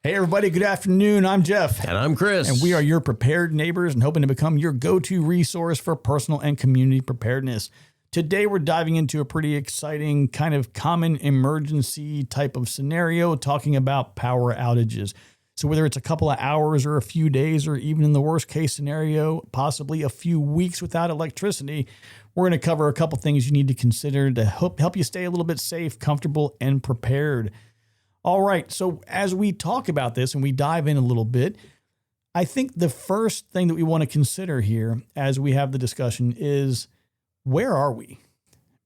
Hey everybody, good afternoon. I'm Jeff. And I'm Chris. And we are your prepared neighbors and hoping to become your go-to resource for personal and community preparedness. Today we're diving into a pretty exciting kind of common emergency type of scenario, talking about power outages. So whether it's a couple of hours or a few days, or even in the worst case scenario, possibly a few weeks without electricity, we're going to cover a couple things you need to consider to help you stay a little bit safe, comfortable, and prepared. All right, so as we talk about this and we dive in a little bit, I think the first thing that we want to consider here as we have the discussion is, where are we?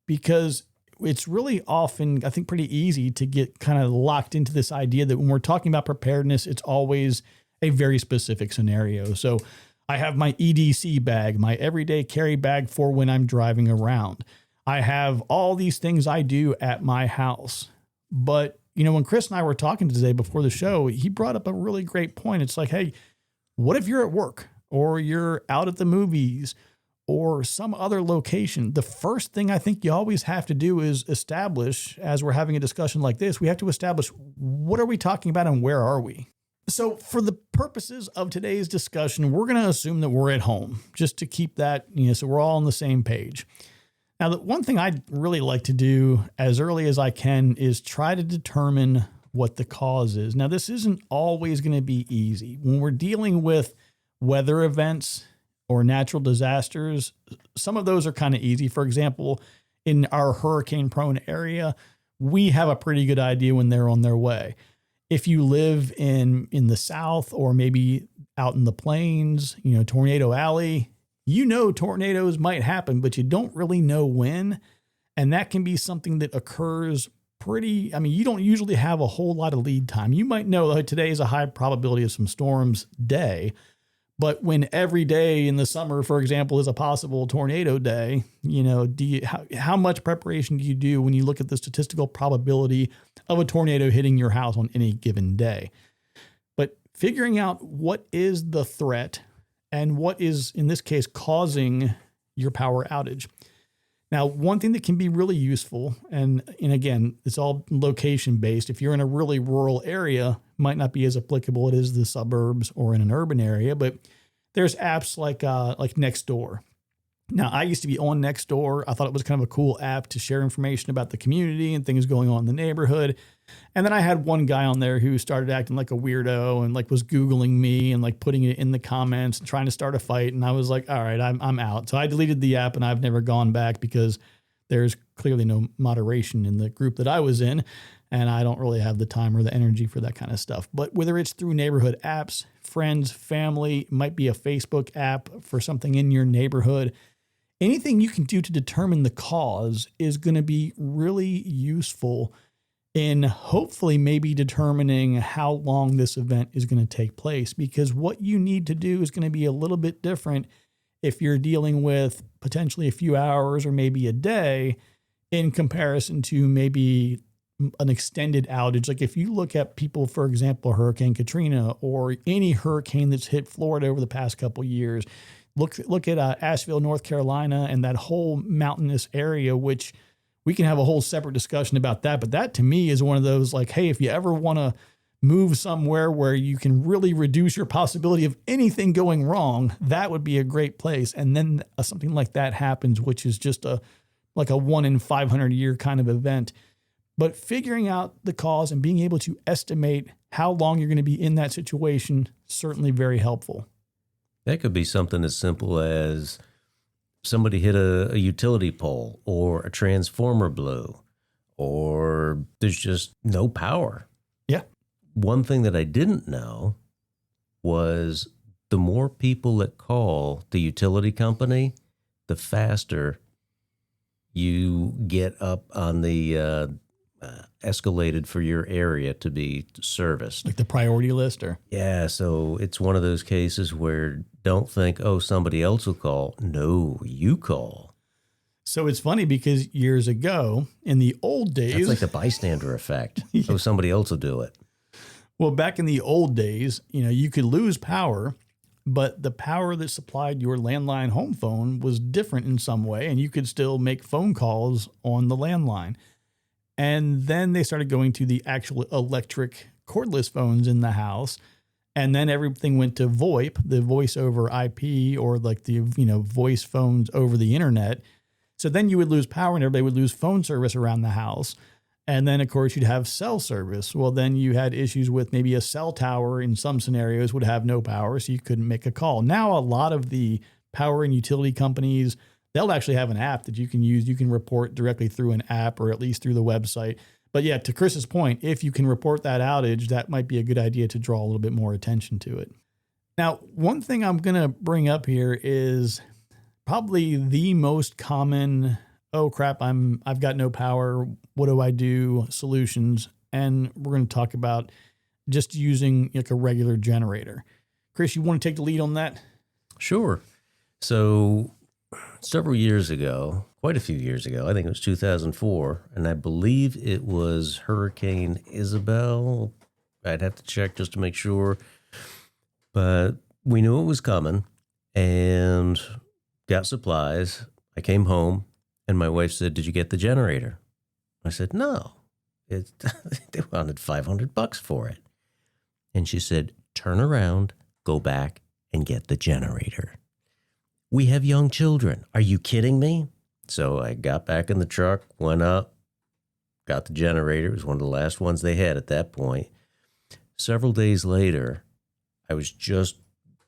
Because it's really often, I think, pretty easy to get kind of locked into this idea that when we're talking about preparedness, it's always a very specific scenario. So I have my EDC bag, my everyday carry bag for when I'm driving around. I have all these things I do at my house. But you know, when Chris and I were talking today before the show, he brought up a really great point. It's like, hey, what if you're at work or you're out at the movies or some other location? The first thing I think you always have to do is establish, as we're having a discussion like this, we have to establish, what are we talking about and where are we? So for the purposes of today's discussion, we're going to assume that we're at home, just to keep that, so we're all on the same page. Now, the one thing I'd really like to do as early as I can is try to determine what the cause is. Now, this isn't always going to be easy. When we're dealing with weather events or natural disasters, some of those are kind of easy. For example, in our hurricane-prone area, we have a pretty good idea when they're on their way. If you live in the South or maybe out in the plains, Tornado Alley, tornadoes might happen, but you don't really know when. And that can be something that occurs you don't usually have a whole lot of lead time. You might know that today is a high probability of some storms day, but when every day in the summer, for example, is a possible tornado day, how much preparation do you do when you look at the statistical probability of a tornado hitting your house on any given day? But figuring out what is the threat and what is, in this case, causing your power outage. Now, one thing that can be really useful, and again, it's all location-based. If you're in a really rural area, might not be as applicable as it is the suburbs or in an urban area, but there's apps like Nextdoor. Now, I used to be on Nextdoor. I thought it was kind of a cool app to share information about the community and things going on in the neighborhood. And then I had one guy on there who started acting like a weirdo and was Googling me and putting it in the comments and trying to start a fight. And I was like, all right, I'm out. So I deleted the app and I've never gone back because there's clearly no moderation in the group that I was in. And I don't really have the time or the energy for that kind of stuff. But whether it's through neighborhood apps, friends, family, might be a Facebook app for something in your neighborhood, anything you can do to determine the cause is going to be really useful in hopefully maybe determining how long this event is going to take place, because what you need to do is going to be a little bit different if you're dealing with potentially a few hours or maybe a day in comparison to maybe an extended outage. Like if you look at people, for example, Hurricane Katrina or any hurricane that's hit Florida over the past couple of years, look at Asheville, North Carolina, and that whole mountainous area, which we can have a whole separate discussion about that. But that to me is one of those hey, if you ever want to move somewhere where you can really reduce your possibility of anything going wrong, that would be a great place. And then something like that happens, which is just a 1 in 500 year kind of event. But figuring out the cause and being able to estimate how long you're going to be in that situation, certainly very helpful. That could be something as simple as somebody hit a utility pole or a transformer blew or there's just no power. Yeah. One thing that I didn't know was the more people that call the utility company, the faster you get up on the escalated for your area to be serviced. Like the priority list or? Yeah, so it's one of those cases where don't think, somebody else will call. No, you call. So it's funny because years ago, in the old days... That's like the bystander effect. Yeah. Somebody else will do it. Well, back in the old days, you could lose power, but the power that supplied your landline home phone was different in some way, and you could still make phone calls on the landline. And then they started going to the actual electric cordless phones in the house. And then everything went to VoIP, the voice over IP, or like the, voice phones over the internet. So then you would lose power and everybody would lose phone service around the house. And then, of course, you'd have cell service. Well, then you had issues with maybe a cell tower in some scenarios would have no power, so you couldn't make a call. Now, a lot of the power and utility companies, they'll actually have an app that you can use. You can report directly through an app or at least through the website. But yeah, to Chris's point, if you can report that outage, that might be a good idea to draw a little bit more attention to it. Now, one thing I'm going to bring up here is probably the most common, oh crap, I've got no power, what do I do, solutions. And we're going to talk about just using like a regular generator. Chris, you want to take the lead on that? Sure. So several years ago, quite a few years ago, I think it was 2004, and I believe it was Hurricane Isabel. I'd have to check just to make sure. But we knew it was coming and got supplies. I came home and my wife said, "Did you get the generator?" I said, "No." They wanted $500 for it. And she said, "Turn around, go back and get the generator. We have young children. Are you kidding me?" So I got back in the truck, went up, got the generator. It was one of the last ones they had at that point. Several days later, I was just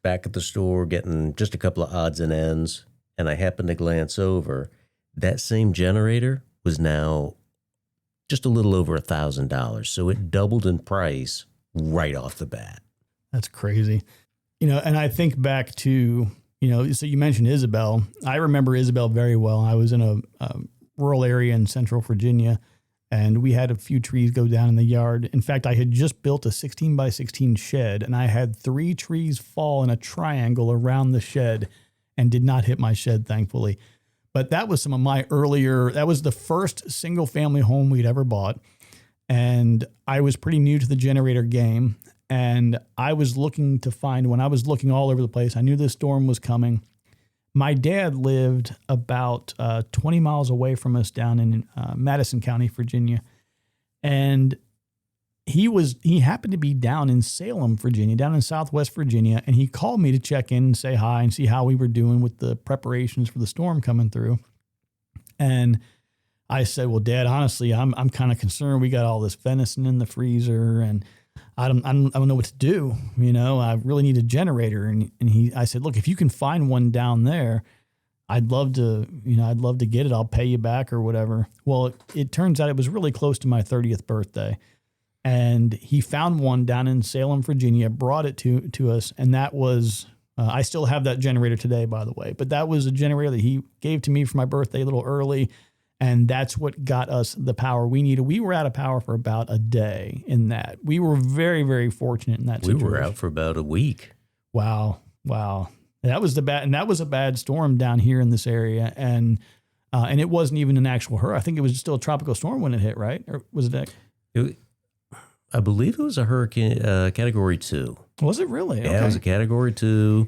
back at the store getting just a couple of odds and ends, and I happened to glance over. That same generator was now just a little over $1,000. So it doubled in price right off the bat. That's crazy. And I think back to, so you mentioned Isabel. I remember Isabel very well. I was in a rural area in central Virginia, and we had a few trees go down in the yard. In fact, I had just built a 16 by 16 shed, and I had 3 trees fall in a triangle around the shed and did not hit my shed, thankfully. But that was that was the first single family home we'd ever bought. And I was pretty new to the generator game. And I was looking when I was looking all over the place, I knew this storm was coming. My dad lived about 20 miles away from us down in Madison County, Virginia. And he happened to be down in Salem, Virginia, down in Southwest Virginia. And he called me to check in and say hi and see how we were doing with the preparations for the storm coming through. And I said, "Well, Dad, honestly, I'm kind of concerned. We got all this venison in the freezer and I don't know what to do. I really need a generator." And I said, "Look, if you can find one down there, I'd love to get it. I'll pay you back or whatever." Well, it turns out it was really close to my 30th birthday. And he found one down in Salem, Virginia, brought it to us. And that was, I still have that generator today, by the way, but that was a generator that he gave to me for my birthday a little early. And that's what got us the power we needed. We were out of power for about a day in that. We were very, very fortunate in that situation. We were out for about a week. Wow. That was a bad storm down here in this area. And it wasn't even an actual hurricane. I think it was still a tropical storm when it hit, right? Or was it? I believe it was a hurricane, category 2. Was it really? Yeah, okay. It was a category 2.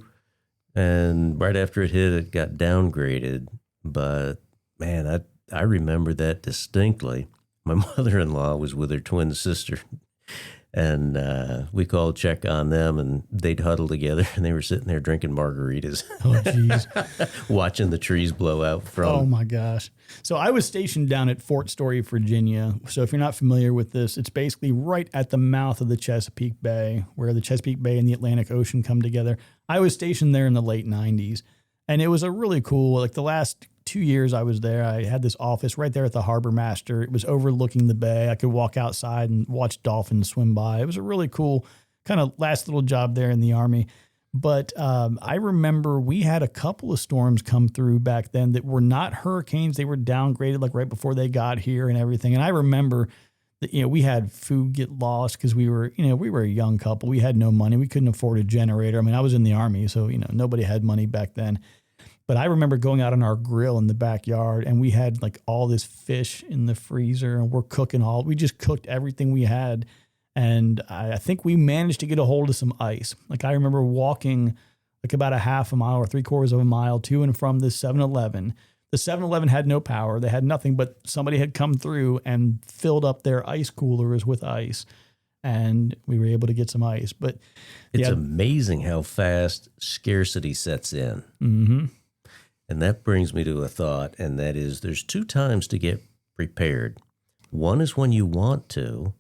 And right after it hit, it got downgraded. But man, I remember that distinctly. My mother-in-law was with her twin sister, and we called check on them, and they'd huddle together, and they were sitting there drinking margaritas. Oh, geez. Watching the trees blow out from. Oh, my gosh. So I was stationed down at Fort Story, Virginia. So if you're not familiar with this, it's basically right at the mouth of the Chesapeake Bay, where the Chesapeake Bay and the Atlantic Ocean come together. I was stationed there in the late 90s, and it was a really cool, like the last 2 years I was there, I had this office right there at the Harbor Master. It was overlooking the bay. I could walk outside and watch dolphins swim by. It was a really cool kind of last little job there in the Army. But I remember we had a couple of storms come through back then that were not hurricanes. They were downgraded like right before they got here and everything. And I remember that, we had food get lost because we were a young couple. We had no money. We couldn't afford a generator. I mean, I was in the Army, so, nobody had money back then. But I remember going out on our grill in the backyard, and we had like all this fish in the freezer, and we just cooked everything we had. And I think we managed to get a hold of some ice. Like I remember walking like about a half a mile or 3/4 of a mile to and from this 7-Eleven. The 7-Eleven had no power. They had nothing, but somebody had come through and filled up their ice coolers with ice. and we were able to get some ice. But it's amazing how fast scarcity sets in. Mm-hmm. And that brings me to a thought, and that is there's 2 times to get prepared. One is when you want to,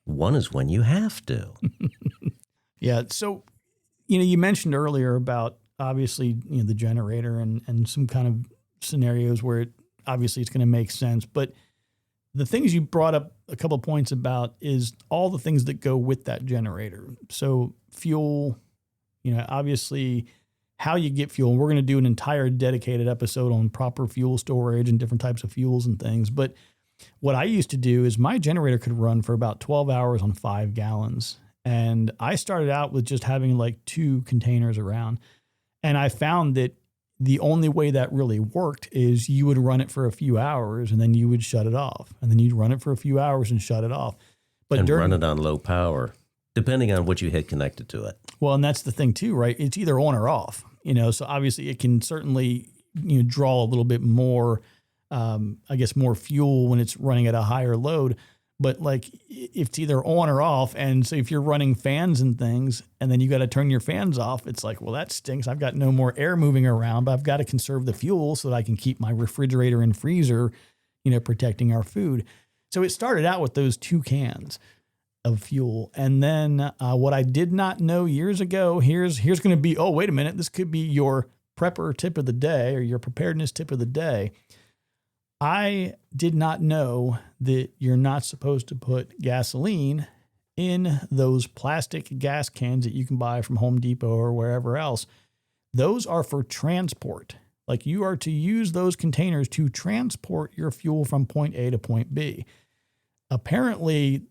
one is when you have to. Yeah. So, you mentioned earlier about obviously, the generator and some kind of scenarios where obviously it's going to make sense. But the things you brought up a couple of points about is all the things that go with that generator. So fuel, obviously how you get fuel. We're going to do an entire dedicated episode on proper fuel storage and different types of fuels and things. But what I used to do is my generator could run for about 12 hours on 5 gallons. And I started out with just having like 2 containers around. And I found that the only way that really worked is you would run it for a few hours and then you would shut it off. And then you'd run it for a few hours and shut it off. But run it on low power, depending on what you had connected to it. Well, and that's the thing too, right? It's either on or off, so obviously it can certainly, draw a little bit more, more fuel when it's running at a higher load. But like if it's either on or off, and so if you're running fans and things, and then you got to turn your fans off, it's like, well, that stinks. I've got no more air moving around, but I've got to conserve the fuel so that I can keep my refrigerator and freezer, protecting our food. So it started out with those 2 cans of fuel. And then what I did not know years ago, here's going to be, oh, wait a minute, this could be your prepper tip of the day or your preparedness tip of the day. I did not know that you're not supposed to put gasoline in those plastic gas cans that you can buy from Home Depot or wherever else. Those are for transport. Like you are to use those containers to transport your fuel from point A to point B. Apparently,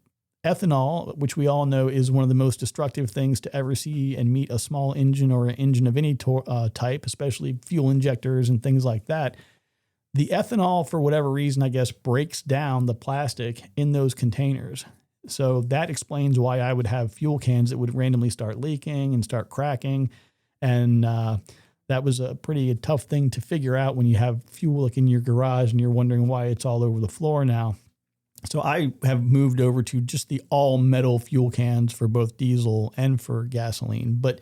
ethanol, which we all know is one of the most destructive things to ever see and meet a small engine or an engine of any type, especially fuel injectors and things like that. The ethanol, for whatever reason, I guess, breaks down the plastic in those containers. So that explains why I would have fuel cans that would randomly start leaking and start cracking. And that was a pretty tough thing to figure out when you have fuel in your garage and you're wondering why it's all over the floor now. So I have moved over to just the all metal fuel cans for both diesel and for gasoline. But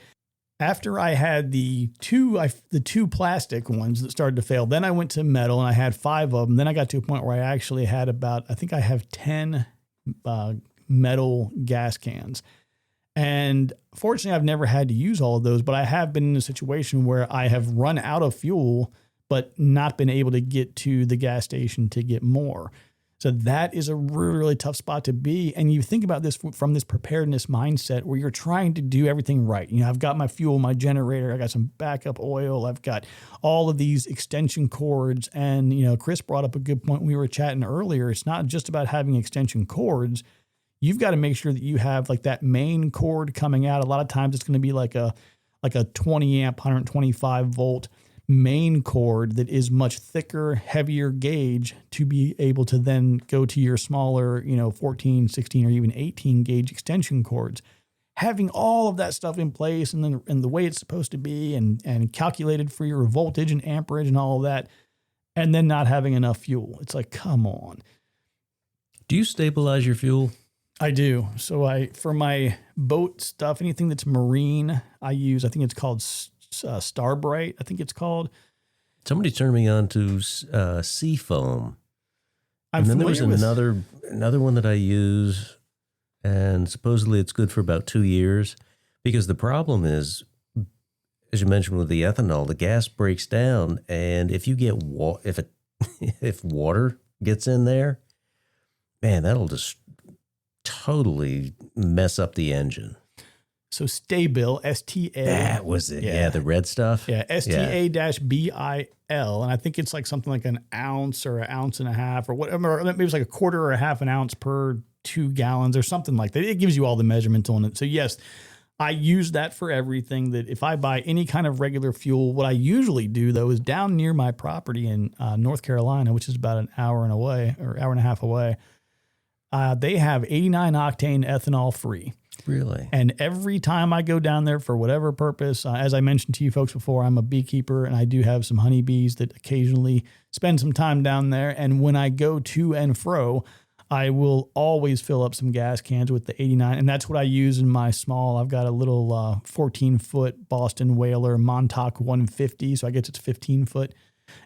after I had the two plastic ones that started to fail, then I went to metal and I had 5 of them. Then I got to a point where I actually had I think I have 10 metal gas cans. And fortunately, I've never had to use all of those, but I have been in a situation where I have run out of fuel, but not been able to get to the gas station to get more. So that is a really, really tough spot to be. And you think about this from this preparedness mindset where you're trying to do everything right. I've got my fuel, my generator, I got some backup oil, I've got all of these extension cords. And, Chris brought up a good point when we were chatting earlier. It's not just about having extension cords. You've got to make sure that you have like that main cord coming out. A lot of times it's going to be like a 20 amp, 125 volt main cord that is much thicker, heavier gauge to be able to then go to your smaller, 14, 16, or even 18 gauge extension cords. Having all of that stuff in place and the way it's supposed to be and calculated for your voltage and amperage and all of that, and then not having enough fuel. It's like, come on. Do you stabilize your fuel? I do. So for my boat stuff, anything that's marine, I think it's called Starbright, I think it's called. Somebody turned me on to sea foam. And then there was another one that I use, and supposedly it's good for about 2 years. Because the problem is, as you mentioned with the ethanol, the gas breaks down, and if you get if water gets in there, man, that'll just totally mess up the engine. So Stabil, STA. That was it. Yeah, the red stuff. Yeah, STA-BIL. And I think it's like something like an ounce or an ounce and a half or whatever. Maybe it's like a quarter or a half an ounce per 2 gallons or something like that. It gives you all the measurements on it. So yes, I use that for everything. That if I buy any kind of regular fuel, what I usually do though is down near my property in North Carolina, which is about an hour and a half away. They have 89 octane ethanol free. Really? And every time I go down there for whatever purpose, as I mentioned to you folks before, I'm a beekeeper and I do have some honeybees that occasionally spend some time down there. And when I go to and fro, I will always fill up some gas cans with the 89, and that's what I use in my small. I've got a little 14-foot Boston Whaler Montauk 150, so I guess it's 15-foot.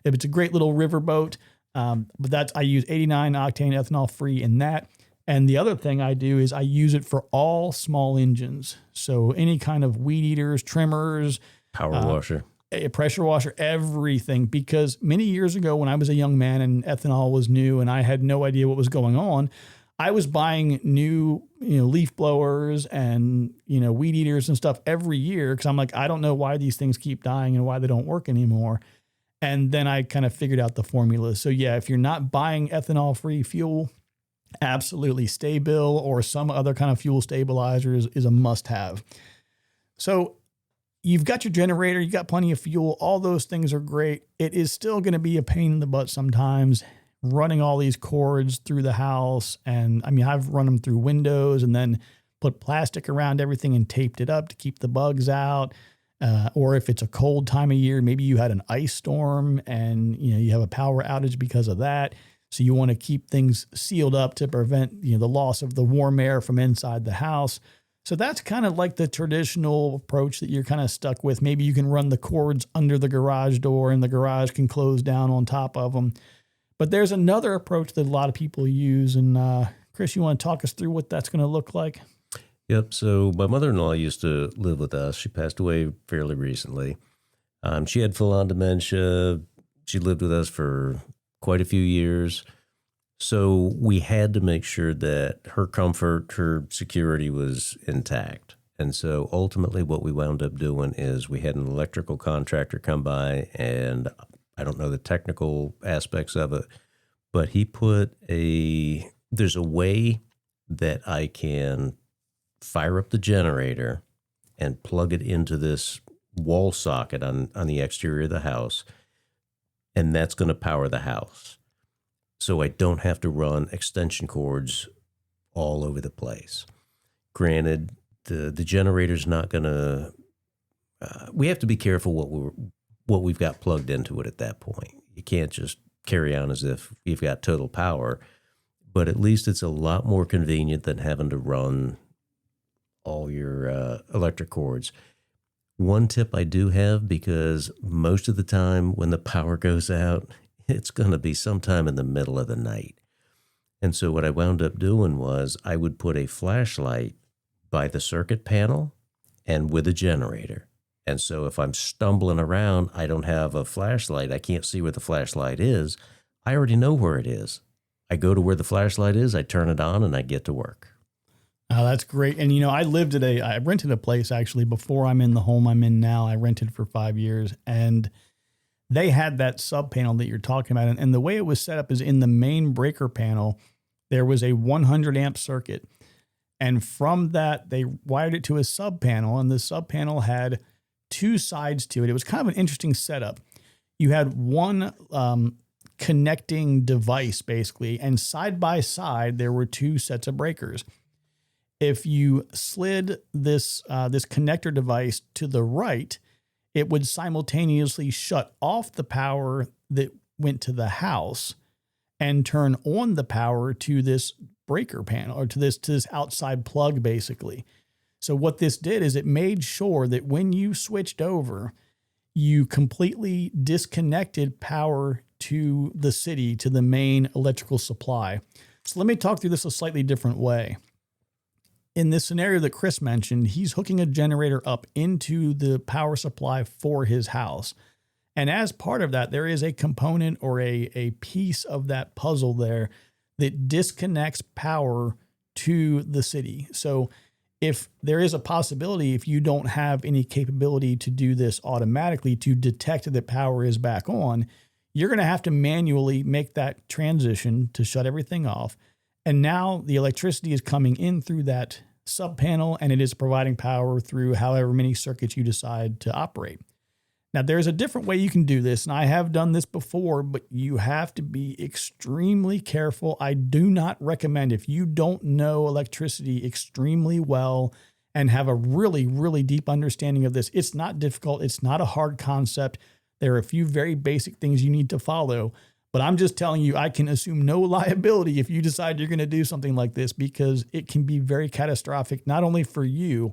If it's a great little riverboat, but I use 89 octane ethanol free in that. And the other thing I do is I use it for all small engines. So any kind of weed eaters, trimmers, Power washer, a pressure washer, everything. Because many years ago when I was a young man and ethanol was new and I had no idea what was going on, I was buying new, leaf blowers and, weed eaters and stuff every year. Cause I'm like, I don't know why these things keep dying and why they don't work anymore. And then I kind of figured out the formula. So yeah, if you're not buying ethanol free fuel, absolutely Sta-Bil or some other kind of fuel stabilizer is a must have. So you've got your generator, you got plenty of fuel. All those things are great. It is still going to be a pain in the butt sometimes running all these cords through the house. And I mean, I've run them through windows and then put plastic around everything and taped it up to keep the bugs out. Or if it's a cold time of year, maybe you had an ice storm and you have a power outage because of that. So you want to keep things sealed up to prevent the loss of the warm air from inside the house. So that's kind of like the traditional approach that you're kind of stuck with. Maybe you can run the cords under the garage door and the garage can close down on top of them. But there's another approach that a lot of people use. And Chris, you want to talk us through what that's going to look like? Yep. So my mother-in-law used to live with us. She passed away fairly recently. She had full-on dementia. She lived with us for quite a few years. So we had to make sure that her comfort, her security was intact. And so ultimately what we wound up doing is we had an electrical contractor come by, and I don't know the technical aspects of it, but he put there's a way that I can fire up the generator and plug it into this wall socket on the exterior of the house. And that's going to power the house. So I don't have to run extension cords all over the place. Granted, the generator's not going to, we have to be careful what we've got plugged into it at that point. You can't just carry on as if you've got total power, but at least it's a lot more convenient than having to run all your electric cords. One tip I do have, because most of the time when the power goes out, it's going to be sometime in the middle of the night. And so what I wound up doing was I would put a flashlight by the circuit panel and with a generator. And so if I'm stumbling around, I don't have a flashlight, I can't see where the flashlight is, I already know where it is. I go to where the flashlight is, I turn it on, and I get to work. Oh, that's great. And, I I rented a place actually before I'm in the home I'm in now. I rented for 5 years, and they had that sub panel that you're talking about. And the way it was set up is in the main breaker panel, there was a 100 amp circuit. And from that, they wired it to a sub panel, and the sub panel had two sides to it. It was kind of an interesting setup. You had one connecting device basically, and side by side, there were two sets of breakers. If you slid this connector device to the right, it would simultaneously shut off the power that went to the house and turn on the power to this breaker panel, or to this outside plug, basically. So what this did is it made sure that when you switched over, you completely disconnected power to the city, to the main electrical supply. So let me talk through this a slightly different way. In this scenario that Chris mentioned, he's hooking a generator up into the power supply for his house. And as part of that, there is a component or a piece of that puzzle there that disconnects power to the city. So if there is a possibility, if you don't have any capability to do this automatically, to detect that power is back on, you're going to have to manually make that transition to shut everything off. And now the electricity is coming in through that sub panel, and it is providing power through however many circuits you decide to operate. Now, there's a different way you can do this, and I have done this before, but you have to be extremely careful. I do not recommend, if you don't know electricity extremely well and have a really, really deep understanding of this, it's not difficult. It's not a hard concept. There are a few very basic things you need to follow, But I'm just telling you, I can assume no liability if you decide you're going to do something like this, because it can be very catastrophic, not only for you.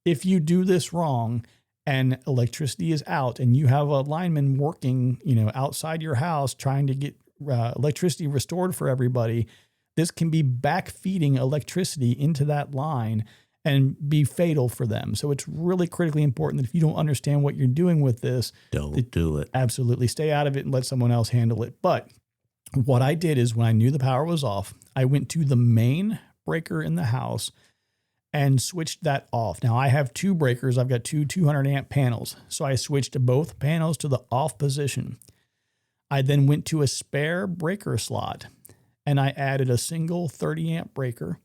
If you do this wrong and electricity is out and you have a lineman working, outside your house trying to get electricity restored for everybody, this can be backfeeding electricity into that line and be fatal for them. So it's really critically important that if you don't understand what you're doing with this, don't do it. Absolutely stay out of it and let someone else handle it. But what I did is when I knew the power was off, I went to the main breaker in the house and switched that off. Now I have 2 breakers. I've got 2 200 amp panels. So I switched both panels to the off position. I then went to a spare breaker slot and I added a single 30 amp breaker.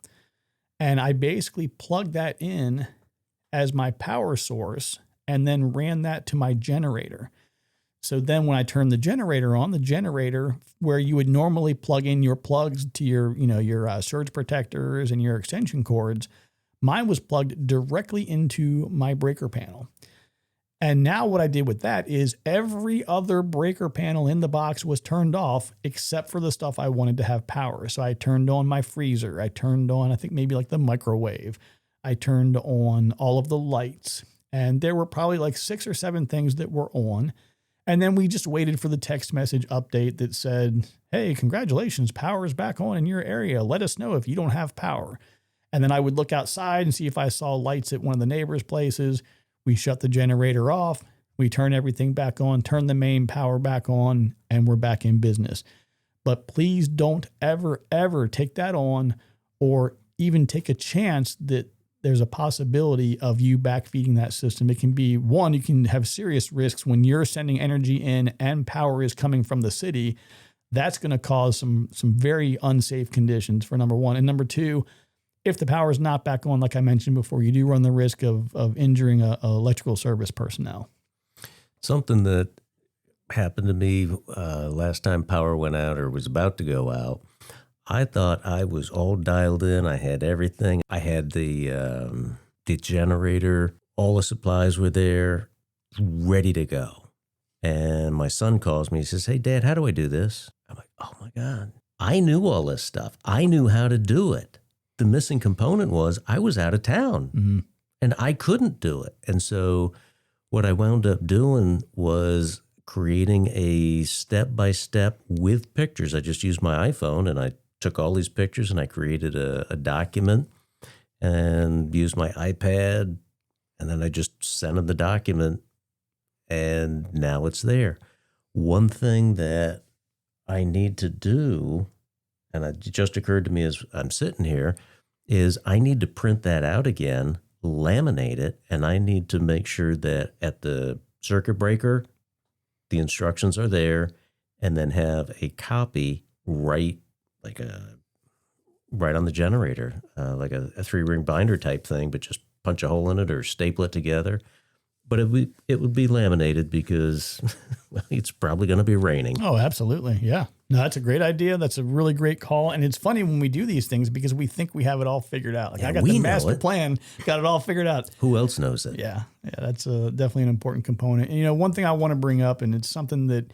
And I basically plugged that in as my power source and then ran that to my generator. So then when I turned the generator on, the generator where you would normally plug in your plugs to your surge protectors and your extension cords, mine was plugged directly into my breaker panel. And now what I did with that is every other breaker panel in the box was turned off except for the stuff I wanted to have power. So I turned on my freezer. I turned on, I think maybe like the microwave. I turned on all of the lights. And there were probably like 6 or 7 things that were on. And then we just waited for the text message update that said, hey, congratulations, power is back on in your area. Let us know if you don't have power. And then I would look outside and see if I saw lights at one of the neighbors' places. We shut the generator off, we turn everything back on, turn the main power back on, and we're back in business. But please don't ever, ever take that on or even take a chance that there's a possibility of you backfeeding that system. It can be, one, you can have serious risks when you're sending energy in and power is coming from the city. That's going to cause some very unsafe conditions for number one. And number two, if the power is not back on, like I mentioned before, you do run the risk of injuring a electrical service personnel. Something that happened to me last time power went out or was about to go out, I thought I was all dialed in. I had everything. I had the generator. All the supplies were there, ready to go. And my son calls me. He says, hey, Dad, how do I do this? I'm like, oh, my God. I knew all this stuff. I knew how to do it. The missing component was I was out of town and I couldn't do it. And so what I wound up doing was creating a step-by-step with pictures. I just used my iPhone and I took all these pictures and I created a document and used my iPad. And then I just sent him the document and now it's there. One thing that I need to do, and it just occurred to me as I'm sitting here, is I need to print that out again, laminate it, and I need to make sure that at the circuit breaker, the instructions are there, and then have a copy right on the generator, like a 3-ring binder type thing, but just punch a hole in it or staple it together. But it would be laminated because it's probably going to be raining. Oh, absolutely. Yeah. No, that's a great idea. That's a really great call. And it's funny when we do these things because we think we have it all figured out. Like, yeah, I got the master plan, got it all figured out. Who else knows it? Yeah. Yeah. That's definitely an important component. And, one thing I want to bring up, and it's something that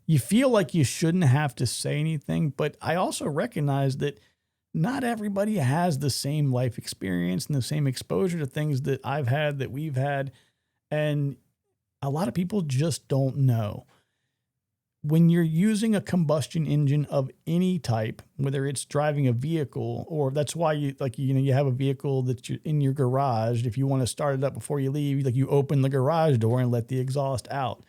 you feel like you shouldn't have to say anything, but I also recognize that not everybody has the same life experience and the same exposure to things that I've had, that we've had. And a lot of people just don't know. When you're using a combustion engine of any type, whether it's driving a vehicle, or that's why you have a vehicle that's in your garage. If you want to start it up before you leave, you open the garage door and let the exhaust out.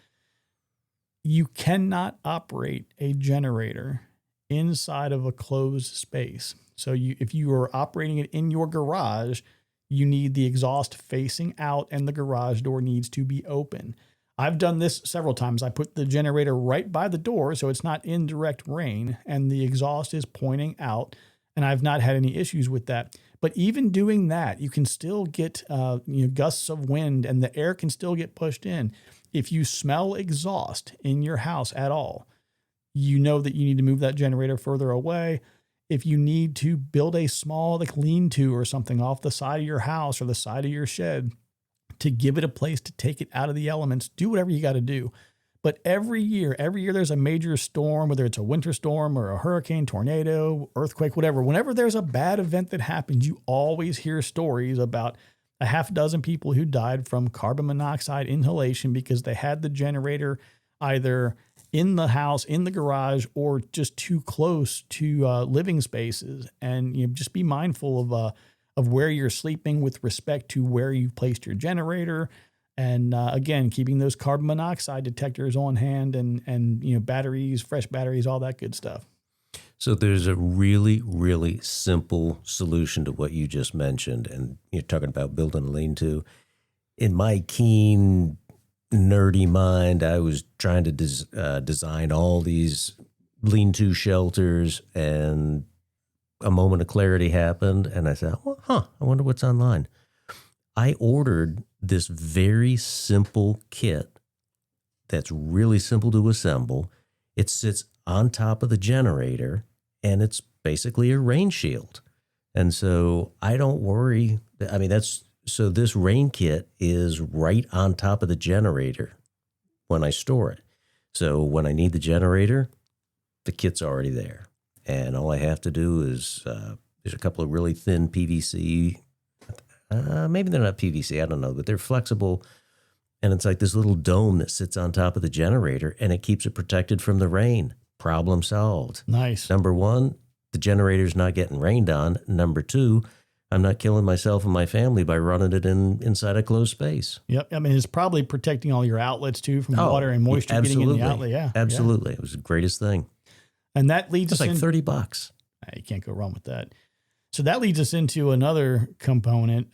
You cannot operate a generator inside of a closed space. So if you are operating it in your garage, you need the exhaust facing out and the garage door needs to be open. I've done this several times. I put the generator right by the door so it's not in direct rain and the exhaust is pointing out, and I've not had any issues with that. But even doing that, you can still get gusts of wind and the air can still get pushed in. If you smell exhaust in your house at all, you know that you need to move that generator further away. If you need to build a small lean-to or something off the side of your house or the side of your shed to give it a place to take it out of the elements, do whatever you got to do. But every year there's a major storm, whether it's a winter storm or a hurricane, tornado, earthquake, whatever. Whenever there's a bad event that happens, you always hear stories about a half dozen people who died from carbon monoxide inhalation because they had the generator either in the house, in the garage, or just too close to living spaces. And just be mindful of where you're sleeping with respect to where you've placed your generator. And again, keeping those carbon monoxide detectors on hand and batteries, fresh batteries, all that good stuff. So there's a really, really simple solution to what you just mentioned. And you're talking about building a lean-to. In my keen, nerdy mind, I was trying to design all these lean-to shelters, and a moment of clarity happened. And I said, I wonder what's online. I ordered this very simple kit that's really simple to assemble. It sits on top of the generator, and it's basically a rain shield. And so I don't worry. I mean, so this rain kit is right on top of the generator when I store it. So when I need the generator, the kit's already there. And all I have to do is, there's a couple of really thin PVC, maybe they're not PVC, I don't know, but they're flexible. And it's like this little dome that sits on top of the generator, and it keeps it protected from the rain. Problem solved. Nice. Number one, the generator's not getting rained on. Number two, I'm not killing myself and my family by running it inside a closed space. Yep. I mean, it's probably protecting all your outlets too from water and moisture getting in the outlet. Yeah. Absolutely. Yeah. It was the greatest thing. And that leads us like $30. You can't go wrong with that. So that leads us into another component.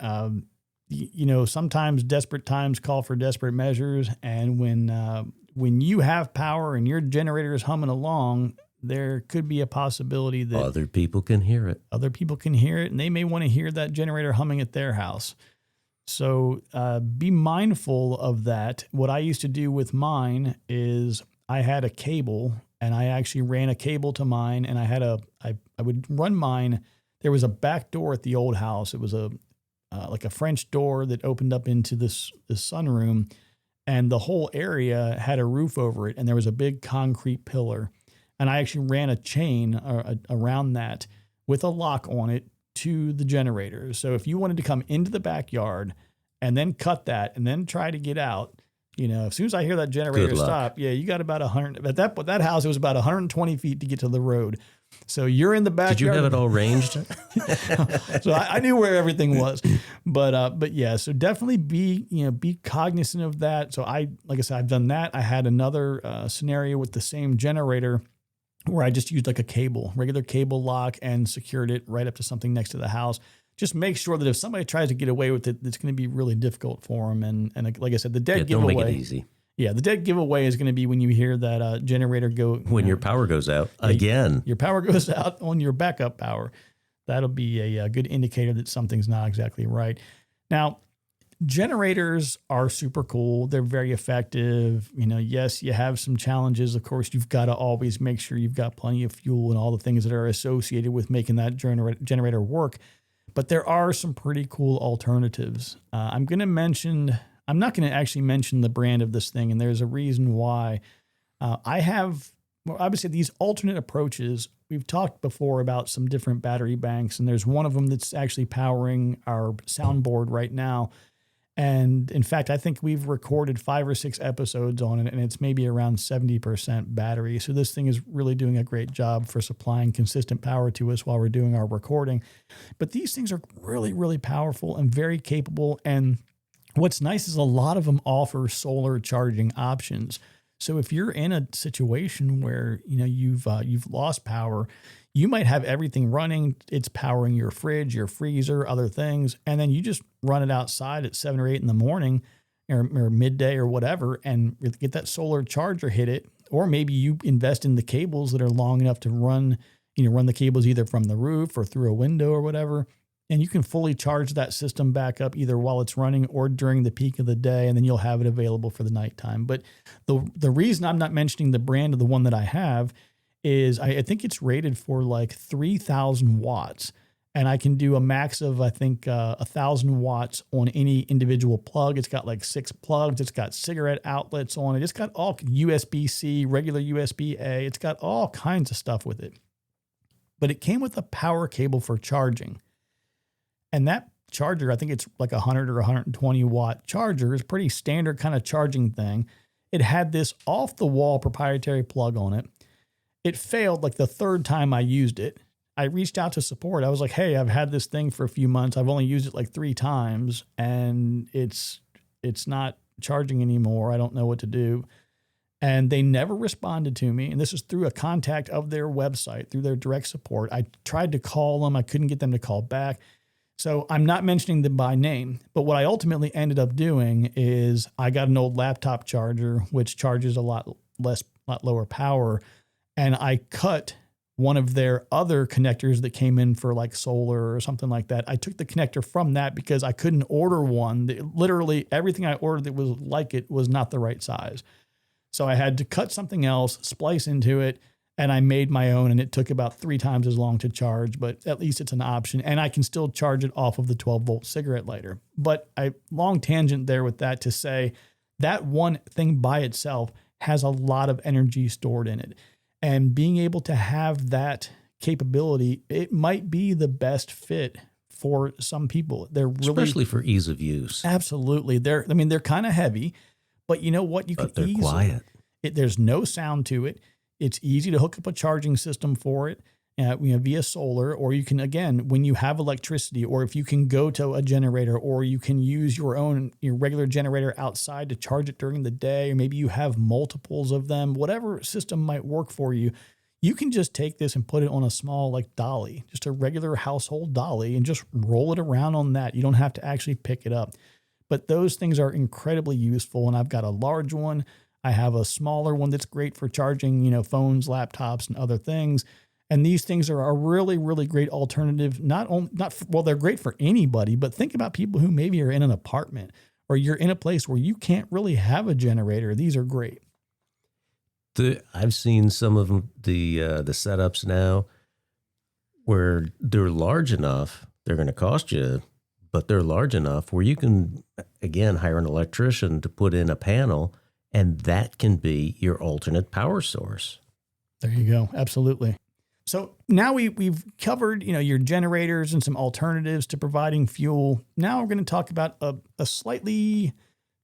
Sometimes desperate times call for desperate measures. And when you have power and your generator is humming along, there could be a possibility that other people can hear it. And they may want to hear that generator humming at their house. So be mindful of that. What I used to do with mine is I had a cable, and I actually ran a cable to mine, and I would run mine. There was a back door at the old house. It was like a French door that opened up into this sunroom, and the whole area had a roof over it, and there was a big concrete pillar. And I actually ran a chain around that with a lock on it to the generator. So if you wanted to come into the backyard and then cut that and then try to get out, as soon as I hear that generator stop, you got about 100. At that house, it was about 120 feet to get to the road. So you're in the backyard. Did you have it all ranged? So I knew where everything was, but yeah. So definitely be cognizant of that. So like I said, I've done that. I had another scenario with the same generator where I just used like a regular cable lock, and secured it right up to something next to the house. Just make sure that if somebody tries to get away with it, it's going to be really difficult for them. And like I said, the dead giveaway. Don't make it easy. Yeah, the dead giveaway is going to be when you hear that generator go. When your power goes out again. Your power goes out on your backup power. That'll be a good indicator that something's not exactly right. Now, generators are super cool. They're very effective. Yes, you have some challenges. Of course, you've got to always make sure you've got plenty of fuel and all the things that are associated with making that generator work. But there are some pretty cool alternatives. I'm not going to actually mention the brand of this thing, and there's a reason why. I would say these alternate approaches, we've talked before about some different battery banks, and there's one of them that's actually powering our soundboard right now. And in fact, I think we've recorded 5 or 6 episodes on it, and it's maybe around 70% battery. So this thing is really doing a great job for supplying consistent power to us while we're doing our recording. But these things are really, really powerful and very capable. And what's nice is a lot of them offer solar charging options. So if you're in a situation where you've lost power, you might have everything running. It's powering your fridge, your freezer, other things, and then you just run it outside at 7 or 8 in the morning, or midday or whatever, and get that solar charger, hit it. Or maybe you invest in the cables that are long enough to run the cables either from the roof or through a window or whatever. And you can fully charge that system back up either while it's running or during the peak of the day, and then you'll have it available for the nighttime. But the reason I'm not mentioning the brand of the one that I have is I think it's rated for like 3,000 watts. and I can do a max of, I think, 1,000 watts on any individual plug. It's got like 6 plugs. It's got cigarette outlets on it. It's got all USB-C, regular USB-A. It's got all kinds of stuff with it. But it came with a power cable for charging. And that charger, I think it's like 100 or 120 watt charger, is a pretty standard kind of charging thing. It had this off the wall proprietary plug on it. It failed like the third time I used it. I reached out to support. I was like, hey, I've had this thing for a few months. I've only used it like 3 times and it's not charging anymore. I don't know what to do. And they never responded to me. And this is through a contact of their website, through their direct support. I tried to call them. I couldn't get them to call back. So I'm not mentioning them by name, but what I ultimately ended up doing is I got an old laptop charger, which charges a lot lower power. And I cut one of their other connectors that came in for like solar or something like that. I took the connector from that because I couldn't order one. Literally everything I ordered that was like it was not the right size. So I had to cut something else, splice into it, and I made my own, and it took about 3 times as long to charge, but at least it's an option, and I can still charge it off of the 12-volt cigarette lighter. But long tangent there with that to say that one thing by itself has a lot of energy stored in it. And being able to have that capability, it might be the best fit for some people. They're really, especially for ease of use. Absolutely. They're kind of heavy, but you know what? But they're quiet. There's no sound to it. It's easy to hook up a charging system for it via solar, or you can, again, when you have electricity, or if you can go to a generator, or you can use your regular generator outside to charge it during the day, or maybe you have multiples of them, whatever system might work for you. You can just take this and put it on a small like dolly, just a regular household dolly, and just roll it around on that. You don't have to actually pick it up. But those things are incredibly useful. And I've got a large one. I have a smaller one that's great for charging, phones, laptops, and other things. And these things are a really, really great alternative. They're great for anybody, but think about people who maybe are in an apartment or you're in a place where you can't really have a generator. These are great. I've seen some of them, the setups now where they're large enough. They're going to cost you, but they're large enough where you can, again, hire an electrician to put in a panel, and that can be your alternate power source. There you go. Absolutely. So now we've covered, your generators and some alternatives to providing fuel. Now we're going to talk about a slightly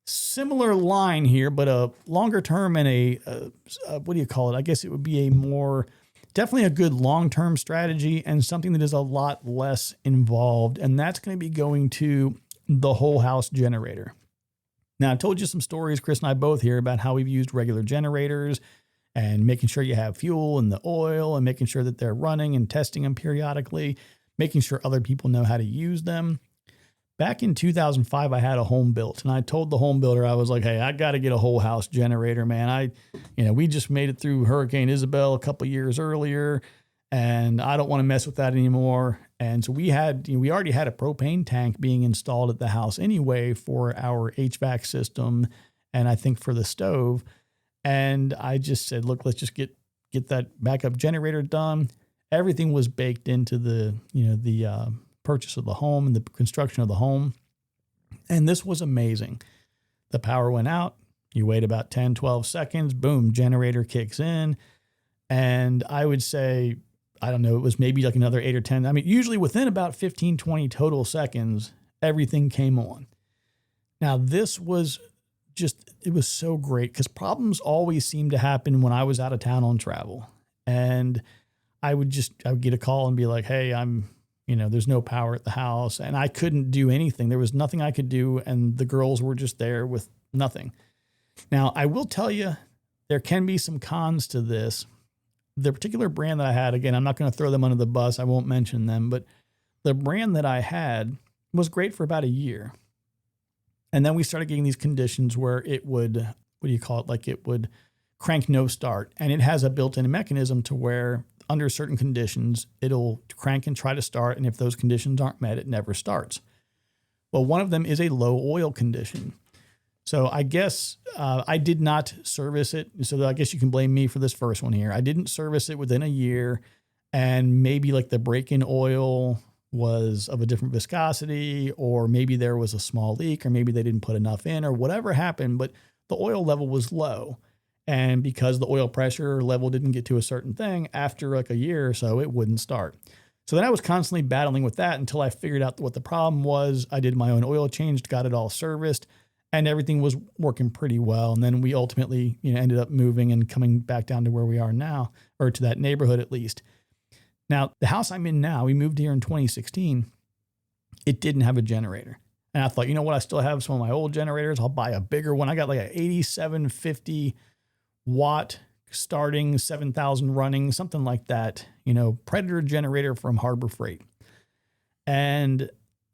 similar line here, but a longer term and a what do you call it? I guess it would be definitely a good long-term strategy and something that is a lot less involved. And that's going to be going to the whole house generator. Now, I told you some stories, Chris and I both here, about how we've used regular generators and making sure you have fuel and the oil and making sure that they're running and testing them periodically, making sure other people know how to use them. Back in 2005, I had a home built, and I told the home builder, I was like, hey, I got to get a whole house generator, man. We just made it through Hurricane Isabel a couple years earlier, and I don't want to mess with that anymore. And so we already had a propane tank being installed at the house anyway for our HVAC system, and I think for the stove. And I just said, look, let's just get that backup generator done. Everything was baked into the purchase of the home and the construction of the home. And this was amazing. The power went out. You wait about 10, 12 seconds, boom, generator kicks in. And I would say, I don't know, it was maybe like another 8 or 10. I mean, usually within about 15, 20 total seconds, everything came on. Now, this was it was so great because problems always seemed to happen when I was out of town on travel. And I would get a call and be like, hey, there's no power at the house, and I couldn't do anything. There was nothing I could do. And the girls were just there with nothing. Now, I will tell you, there can be some cons to this. The particular brand that I had, again, I'm not going to throw them under the bus. I won't mention them, but the brand that I had was great for about a year. And then we started getting these conditions where it would, like it would crank no start. And it has a built-in mechanism to where under certain conditions, it'll crank and try to start. And if those conditions aren't met, it never starts. Well, one of them is a low oil condition. So I guess I did not service it. So I guess you can blame me for this first one here. I didn't service it within a year, and maybe like the break-in oil was of a different viscosity, or maybe there was a small leak, or maybe they didn't put enough in, or whatever happened, but the oil level was low. And because the oil pressure level didn't get to a certain thing, after like a year or so, it wouldn't start. So then I was constantly battling with that until I figured out what the problem was. I did my own oil change, got it all serviced, and everything was working pretty well. And then we ultimately, ended up moving and coming back down to where we are now, or to that neighborhood at least. Now, the house I'm in now, we moved here in 2016. It didn't have a generator. And I thought, you know what? I still have some of my old generators. I'll buy a bigger one. I got like an 8750 watt starting, 7,000 running, something like that, Predator generator from Harbor Freight. And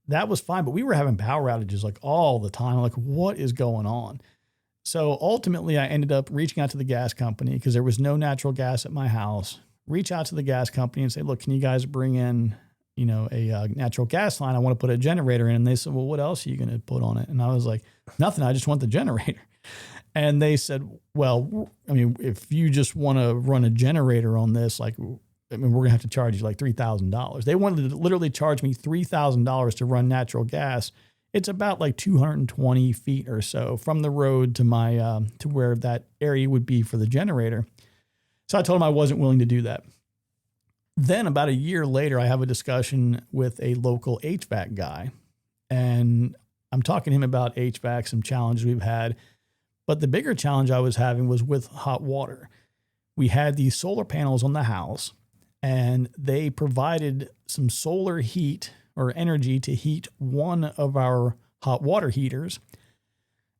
that was fine, but we were having power outages like all the time. I'm like, what is going on? So ultimately I ended up reaching out to the gas company because there was no natural gas at my house. Reach out to the gas company and say, look, can you guys bring in, a natural gas line? I want to put a generator in. And they said, well, what else are you going to put on it? And I was like, nothing. I just want the generator. And they said, well, if you just want to run a generator on this, we're going to have to charge you like $3,000. They wanted to literally charge me $3,000 to run natural gas. It's about like 220 feet or so from the road to my, to where that area would be for the generator. So I told him I wasn't willing to do that. Then about a year later, I have a discussion with a local HVAC guy, and I'm talking to him about HVAC, some challenges we've had. But the bigger challenge I was having was with hot water. We had these solar panels on the house, and they provided some solar heat or energy to heat one of our hot water heaters.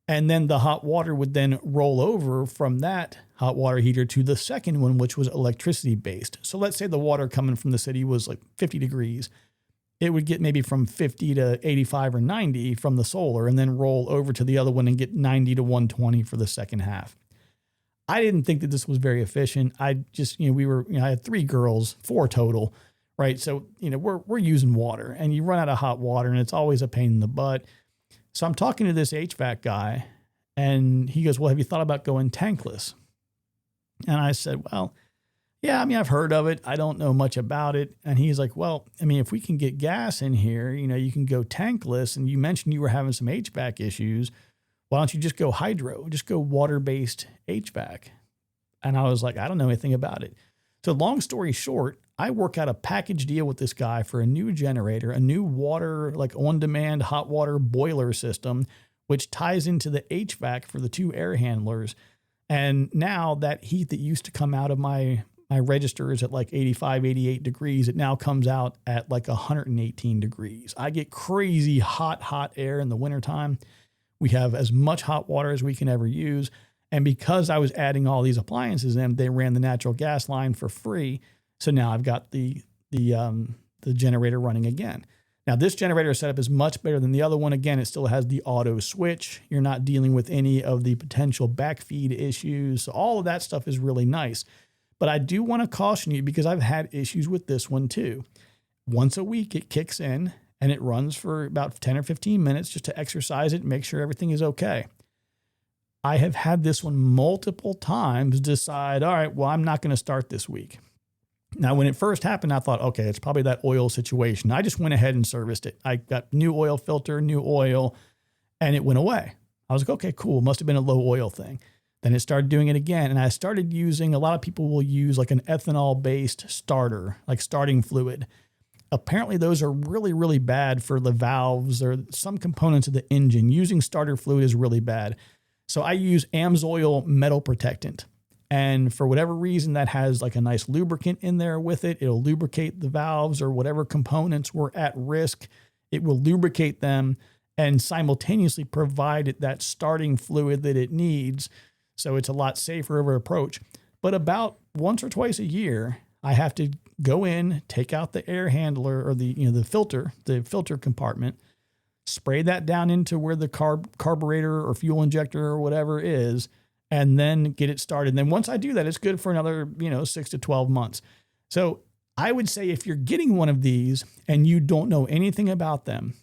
And then the hot water would then roll over from that hot water heater to the second one, which was electricity based. So let's say the water coming from the city was like 50 degrees. It would get maybe from 50 to 85 or 90 from the solar and then roll over to the other one and get 90 to 120 for the second half. I didn't think that this was very efficient. I just, I had 3 girls, 4 total, right? So, we're using water, and you run out of hot water, and it's always a pain in the butt. So I'm talking to this HVAC guy, and he goes, well, have you thought about going tankless? And I said, well, yeah, I've heard of it. I don't know much about it. And he's like, well, if we can get gas in here, you can go tankless. And you mentioned you were having some HVAC issues. Why don't you just go hydro, just go water-based HVAC? And I was like, I don't know anything about it. So long story short, I work out a package deal with this guy for a new generator, a new water, like on-demand hot water boiler system, which ties into the HVAC for the 2 air handlers. And now that heat that used to come out of my register is at like 85, 88 degrees. It now comes out at like 118 degrees. I get crazy hot air in the wintertime. We have as much hot water as we can ever use. And because I was adding all these appliances in, they ran the natural gas line for free. So now I've got the generator running again. Now this generator setup is much better than the other one. Again, it still has the auto switch. You're not dealing with any of the potential backfeed issues. So all of that stuff is really nice. But I do want to caution you because I've had issues with this one too. Once a week, it kicks in and it runs for about 10 or 15 minutes just to exercise it and make sure everything is okay. I have had this one multiple times decide, all right, well, I'm not going to start this week. Now, when it first happened, I thought, okay, it's probably that oil situation. I just went ahead and serviced it. I got new oil filter, new oil, and it went away. I was like, okay, cool. Must have been a low oil thing. Then it started doing it again. And I started using, a lot of people will use like an ethanol-based starter, like starting fluid. Apparently those are really, really bad for the valves or some components of the engine. Using starter fluid is really bad. So I use AMSOIL metal protectant. And for whatever reason, that has like a nice lubricant in there with it. It'll lubricate the valves or whatever components were at risk. It will lubricate them and simultaneously provide it that starting fluid that it needs. So it's a lot safer of an approach. But about once or twice a year, I have to go in, take out the air handler or the filter compartment, spray that down into where the carburetor or fuel injector or whatever is, and then get it started. And then once I do that, it's good for another, 6 to 12 months. So I would say if you're getting one of these and you don't know anything about them,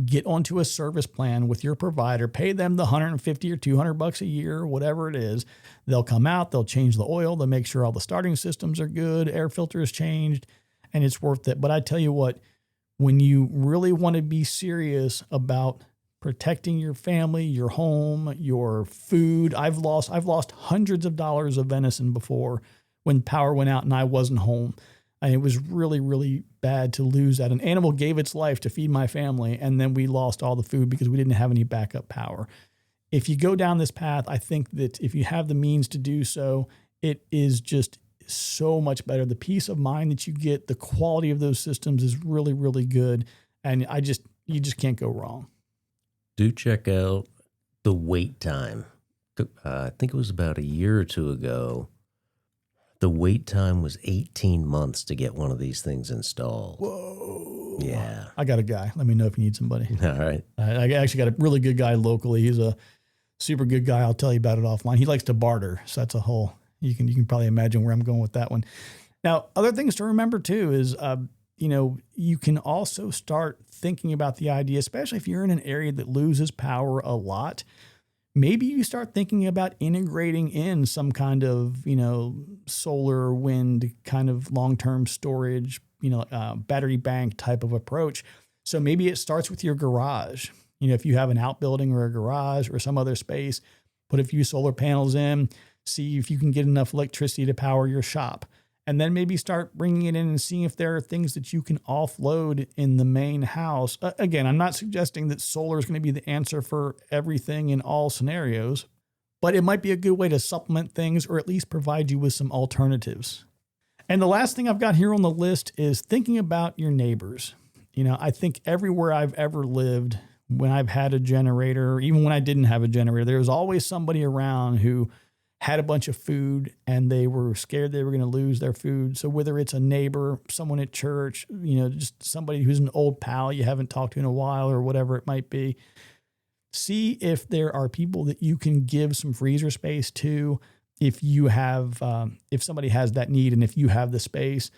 get onto a service plan with your provider, pay them the $150 or $200 a year, or whatever it is. They'll come out, they'll change the oil, they'll make sure all the starting systems are good, air filter is changed, and it's worth it. But I tell you what, when you really want to be serious about protecting your family, your home, your food. I've lost hundreds of dollars of venison before when power went out and I wasn't home. And it was really, really bad to lose that. An animal gave its life to feed my family, and then we lost all the food because we didn't have any backup power. If you go down this path, I think that if you have the means to do so, it is just so much better. The peace of mind that you get, the quality of those systems is really, really good. And you just can't go wrong. Do check out the wait time. I think it was about a year or two ago. The wait time was 18 months to get one of these things installed. Whoa. Yeah. I got a guy. Let me know if you need somebody. All right. I actually got a really good guy locally. He's a super good guy. I'll tell you about it offline. He likes to barter. So that's a whole, you can probably imagine where I'm going with that one. Now, other things to remember too is, you can also start thinking about the idea, especially if you're in an area that loses power a lot. Maybe you start thinking about integrating in some kind of, solar, wind kind of long-term storage, battery bank type of approach. So maybe it starts with your garage. If you have an outbuilding or a garage or some other space, put a few solar panels in, see if you can get enough electricity to power your shop. And then maybe start bringing it in and seeing if there are things that you can offload in the main house. Again, I'm not suggesting that solar is going to be the answer for everything in all scenarios, but it might be a good way to supplement things or at least provide you with some alternatives. And the last thing I've got here on the list is thinking about your neighbors. I think everywhere I've ever lived, when I've had a generator, even when I didn't have a generator, there was always somebody around who had a bunch of food and they were scared they were going to lose their food. So whether it's a neighbor, someone at church, just somebody who's an old pal you haven't talked to in a while or whatever it might be, see if there are people that you can give some freezer space to if you have, if somebody has that need and if you have the space.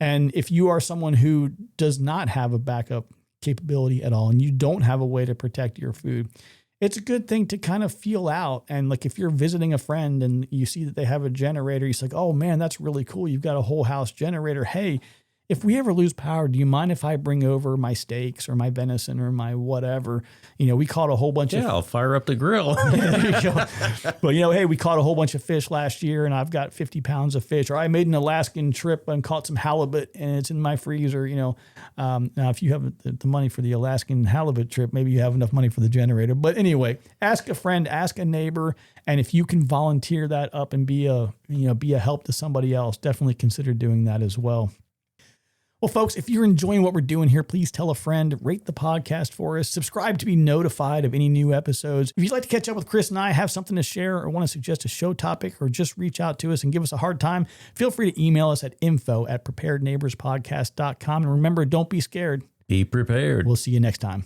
And if you are someone who does not have a backup capability at all and you don't have a way to protect your food, it's a good thing to kind of feel out. And like if you're visiting a friend and you see that they have a generator, you're like, oh man, that's really cool. You've got a whole house generator. Hey, if we ever lose power, do you mind if I bring over my steaks or my venison or my whatever? We caught a whole bunch of... I'll fire up the grill. But, hey, we caught a whole bunch of fish last year and I've got 50 pounds of fish. Or I made an Alaskan trip and caught some halibut and it's in my freezer, Now, if you have the money for the Alaskan halibut trip, maybe you have enough money for the generator. But anyway, ask a friend, ask a neighbor. And if you can volunteer that up and be a help to somebody else, definitely consider doing that as well. Well, folks, if you're enjoying what we're doing here, please tell a friend, rate the podcast for us, subscribe to be notified of any new episodes. If you'd like to catch up with Chris and I, have something to share or want to suggest a show topic or just reach out to us and give us a hard time, feel free to email us at info@preparedneighborspodcast.com. And remember, don't be scared. Be prepared. We'll see you next time.